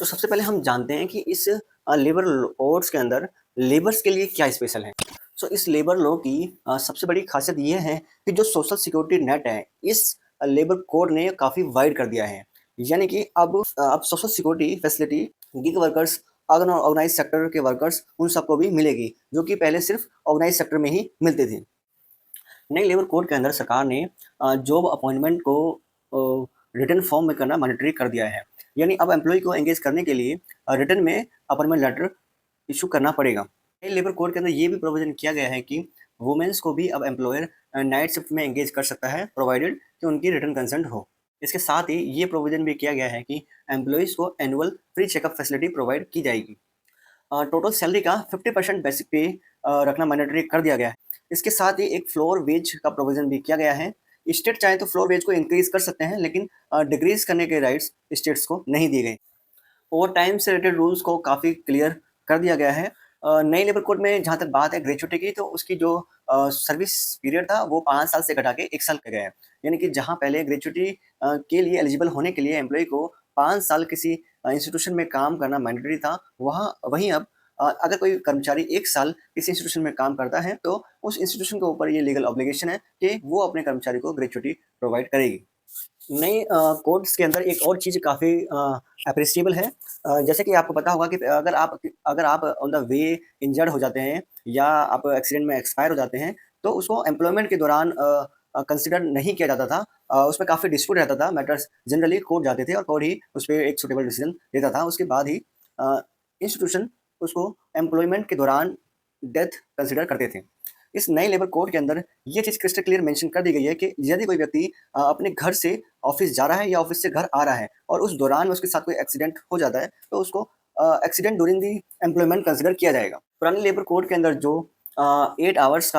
तो सबसे पहले हम जानते हैं कि इस लेबर कोड्स के अंदर लेबर्स के लिए क्या स्पेशल है। सो इस लेबर लॉ की सबसे बड़ी खासियत ये है कि जो सोशल सिक्योरिटी नेट है, इस लेबर कोड ने काफ़ी वाइड कर दिया है। यानी कि अब social security facility gig workers, organise sector के वर्कर्स उन सबको भी मिलेगी, जो कि पहले सिर्फ ऑर्गेनाइज सेक्टर में ही मिलती थी। नई लेबर कोड के अंदर सरकार ने जॉब अपॉइंटमेंट को रिटन फॉर्म में करना मैंडेटरी कर दिया है। यानी अब एम्प्लॉय को एंगेज करने के लिए रिटन में अपॉइंटमेंट लेटर इशू करना पड़ेगा। नई लेबर कोड के अंदर ये भी प्रोविजन किया गया है कि वुमेन्स को भी अब एम्प्लॉयर नाइट शिफ्ट में एंगेज कर सकता है, प्रोवाइडेड कि उनकी रिटन कंसेंट हो। इसके साथ ही ये प्रोविजन भी किया गया है कि एम्प्लॉयज़ को annual free checkup facility provide की जाएगी। टोटल सैलरी का 50% बेसिक पे रखना मैंडेटरी कर दिया गया है। इसके साथ ही एक फ्लोर वेज का प्रोविज़न भी किया गया है। स्टेट चाहे तो फ्लोर वेज को इंक्रीज़ कर सकते हैं, लेकिन डिक्रीज़ करने के राइट्स स्टेट्स को नहीं दिए गए। ओवर टाइम से रिलेटेड रूल्स को काफ़ी क्लियर कर दिया गया है। नई लेबर कोड में जहाँ तक बात है ग्रेच्युटी की, तो उसकी जो सर्विस पीरियड था वो 5 साल से घटा के 1 साल कर गया है। यानी कि जहाँ पहले ग्रेच्युटी के लिए एलिजिबल होने के लिए एम्प्लॉयी को 5 साल किसी इंस्टीट्यूशन में काम करना मैंडेटरी था, वहीं अब अगर कोई कर्मचारी 1 साल किसी इंस्टीट्यूशन में काम करता है, तो उस इंस्टीट्यूशन के ऊपर ये लीगल ऑब्लिगेशन है कि वो अपने कर्मचारी को ग्रेच्युटी प्रोवाइड करेगी। नई कोड्स के अंदर एक और चीज़ काफ़ी एप्रिशिएबल है। जैसे कि आपको पता होगा कि अगर आप ऑन द वे इंजर्ड हो जाते हैं या आप एक्सीडेंट में एक्सपायर हो जाते हैं, तो उसको एम्प्लॉयमेंट के दौरान कंसिडर नहीं किया जाता था। उसमें काफ़ी डिस्प्यूट रहता था, मैटर्स जनरली कोर्ट जाते थे और कोर्ट ही उस पे एक सूटेबल डिसीजन देता था। उसके बाद ही इंस्टीट्यूशन उसको एम्प्लॉयमेंट के दौरान डेथ कंसिडर करते थे। इस नए लेबर कोड के अंदर ये चीज़ क्रिस्टल क्लियर मेंशन कर दी गई है कि यदि कोई व्यक्ति अपने घर से ऑफिस जा रहा है या ऑफिस से घर आ रहा है और उस दौरान में उसके साथ कोई एक्सीडेंट हो जाता है, तो उसको accident during the employment consider किया जाएगा। पुराने लेबर कोड के अंदर जो 8 आवर्स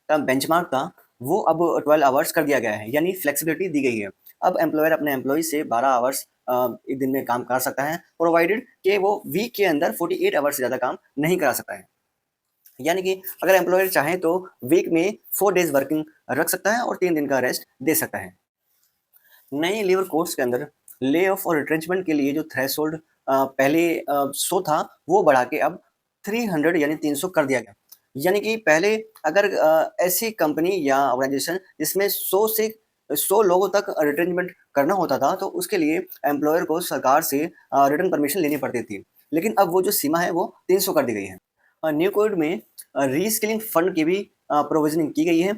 का बेंचमार्क था, वो अब 12 आवर्स कर दिया गया है, यानी फ्लेक्सिबिलिटी दी गई है। अब एम्प्लॉयर अपने एम्प्लॉय से 12 आवर्स एक दिन में काम कर सकता है, प्रोवाइडेड कि वो वीक के अंदर 48 आवर्स से ज़्यादा काम नहीं करा सकता है। यानी कि अगर एम्प्लॉयर चाहे तो वीक में 4 डेज़ वर्किंग रख सकता है और 3 दिन का रेस्ट दे सकता है। नए लेबर कोड्स के अंदर ले ऑफ और रिट्रेंचमेंट के लिए जो थ्रेशोल्ड पहले 100 था, वो बढ़ा के अब 300 यानी 300 कर दिया गया। यानी कि पहले अगर ऐसी कंपनी या ऑर्गेनाइजेशन जिसमें 100 लोगों तक रिट्रेंचमेंट करना होता था, तो उसके लिए एम्प्लॉयर को सरकार से रिटन परमिशन लेनी पड़ती थी। लेकिन अब वो जो सीमा है वो 300 कर दी गई है। न्यू कोड में रीस्किलिंग फंड की भी प्रोविजनिंग की गई है।